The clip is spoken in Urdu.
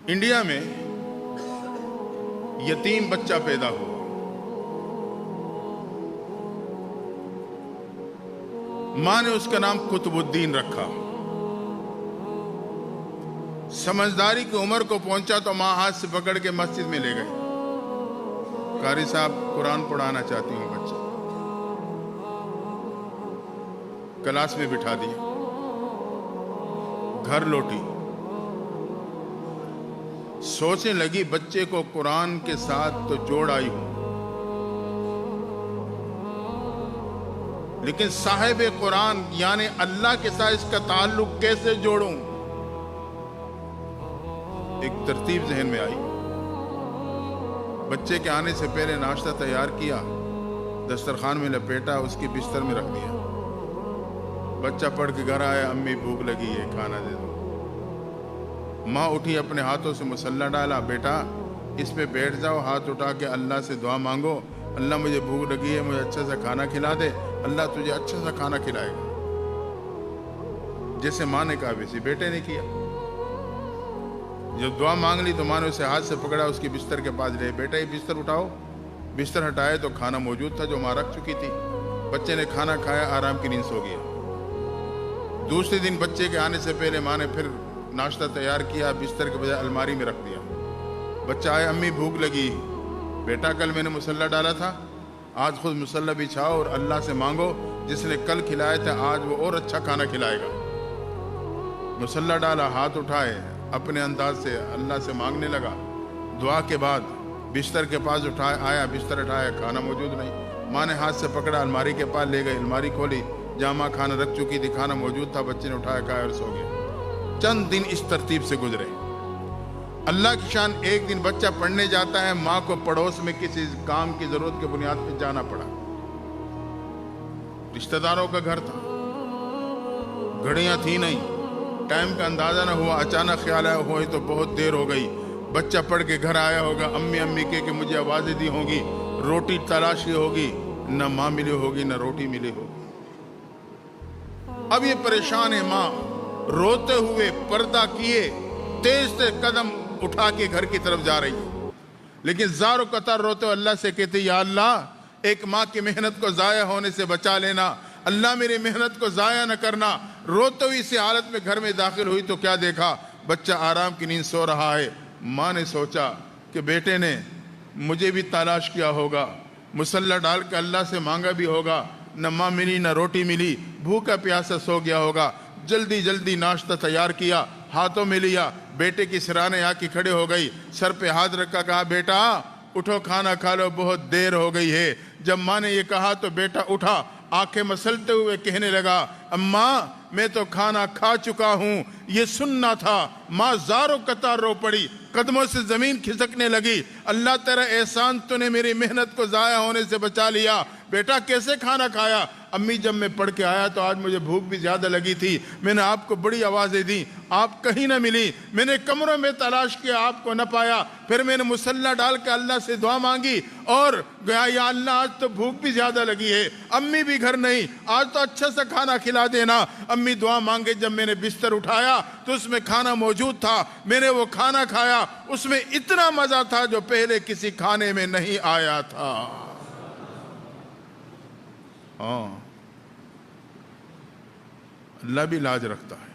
انڈیا میں یتیم بچہ پیدا ہوا، ماں نے اس کا نام قطب الدین رکھا۔ سمجھداری کی عمر کو پہنچا تو ماں ہاتھ سے پکڑ کے مسجد میں لے گئی، قاری صاحب قرآن پڑھانا چاہتی ہوں بچہ، کلاس میں بٹھا دیا، گھر لوٹی، سوچنے لگی بچے کو قرآن کے ساتھ تو جوڑ آئی ہوں، لیکن صاحب قرآن یعنی اللہ کے ساتھ اس کا تعلق کیسے جوڑوں؟ ایک ترتیب ذہن میں آئی، بچے کے آنے سے پہلے ناشتہ تیار کیا، دسترخوان میں لپیٹا، اس کی بستر میں رکھ دیا۔ بچہ پڑھ کے گھر آیا، امی بھوک لگی ہے، کھانا دے دو۔ ماں اٹھی، اپنے ہاتھوں سے مصلی ڈالا، بیٹا اس پہ بیٹھ جاؤ، ہاتھ اٹھا کے اللہ سے دعا مانگو، اللہ مجھے بھوک لگی ہے، مجھے اچھا سا کھانا کھلا دے، اللہ تجھے اچھا سا کھانا کھلائے گا۔ جیسے ماں نے کہا ویسے بیٹے نے کیا۔ جب دعا مانگ لی تو ماں نے اسے ہاتھ سے پکڑا، اس کی بستر کے پاس لے، بیٹا یہ بستر اٹھاؤ۔ بستر ہٹائے تو کھانا موجود تھا جو ماں رکھ چکی تھی۔ بچے نے کھانا کھایا، آرام کی نیند سو گیا۔ دوسرے دن بچے کے آنے سے پہلے ماں نے پھر ناشتہ تیار کیا، بستر کے بجائے الماری میں رکھ دیا۔ بچہ آیا، امی بھوک لگی، بیٹا کل میں نے مصلی ڈالا تھا، آج خود مصلی بچھاؤ اور اللہ سے مانگو، جس نے کل کھلائے تھے آج وہ اور اچھا کھانا کھلائے گا۔ مصلی ڈالا، ہاتھ اٹھائے، اپنے انداز سے اللہ سے مانگنے لگا۔ دعا کے بعد بستر کے پاس آیا، بستر اٹھایا، کھانا موجود نہیں۔ ماں نے ہاتھ سے پکڑا، الماری کے پاس لے گئی، الماری کھولی، جہاں ماں کھانا رکھ چکی تھی کھانا موجود تھا، بچے نے اٹھایا، کھایا اور سو گیا۔ چند دن اس ترتیب سے گزرے۔ اللہ کی شان، ایک دن بچہ پڑھنے جاتا ہے، ماں کو پڑوس میں کسی کام کی ضرورت کے بنیاد پہ جانا پڑا، رشتہ داروں کا گھر تھا، گھڑیاں تھی نہیں، ٹائم کا اندازہ نہ ہوا، اچانک خیال آیا ہوئی تو بہت دیر ہو گئی۔ بچہ پڑھ کے گھر آیا ہوگا، امی امی کہ مجھے آوازیں دی ہوں گی، روٹی تلاشی ہوگی، نہ ماں ملی ہوگی نہ روٹی ملی ہوگی۔ اب یہ پریشان ہے، ماں روتے ہوئے پردہ کیے تیز سے قدم اٹھا کے گھر کی طرف جا رہی ہے، لیکن زار و قطار روتے ہوئے اللہ سے کہتے، یا اللہ ایک ماں کی محنت کو ضائع ہونے سے بچا لینا، اللہ میری محنت کو ضائع نہ کرنا۔ روتے ہوئی اسی حالت میں گھر میں داخل ہوئی تو کیا دیکھا، بچہ آرام کی نیند سو رہا ہے۔ ماں نے سوچا کہ بیٹے نے مجھے بھی تلاش کیا ہوگا، مصلی ڈال کے اللہ سے مانگا بھی ہوگا، نہ ماں ملی نہ روٹی ملی، بھوکا پیاسا سو گیا ہوگا۔ جلدی جلدی ناشتہ تیار کیا، ہاتھوں میں لیا، بیٹے کی سرانے آ کے کھڑے ہو گئی، سر پہ ہاتھ رکھا، کہا بیٹا اٹھو کھانا کھا لو، بہت دیر ہو گئی ہے۔ جب ماں نے یہ کہا تو بیٹا اٹھا، آنکھیں مسلتے ہوئے کہنے لگا، اماں میں تو کھانا کھا چکا ہوں، یہ سننا تھا۔ ماں زاروں قطار رو پڑی، قدموں سے زمین کھسکنے لگی، اللہ تیرا احسان، تو نے میری محنت کو ضائع ہونے سے بچا لیا۔ بیٹا کیسے کھانا کھایا؟ امی جب میں پڑھ کے آیا تو آج مجھے بھوک بھی زیادہ لگی تھی، میں نے آپ کو بڑی آوازیں دی، آپ کہیں نہ ملی، میں نے کمروں میں تلاش کیا، آپ کو نہ پایا، پھر میں نے مصلی ڈال کے اللہ سے دعا مانگی اور گیا، یا اللہ آج تو بھوک بھی زیادہ لگی ہے، امی بھی گھر نہیں، آج تو اچھا سا کھانا کھلا دینا۔ امی دعا مانگے، جب میں نے بستر اٹھایا تو اس میں کھانا موجود تھا، میں نے وہ کھانا کھایا، اس میں اتنا مزہ تھا جو پہلے کسی کھانے میں نہیں آیا تھا۔ ہاں، اللہ بھی لاج رکھتا ہے۔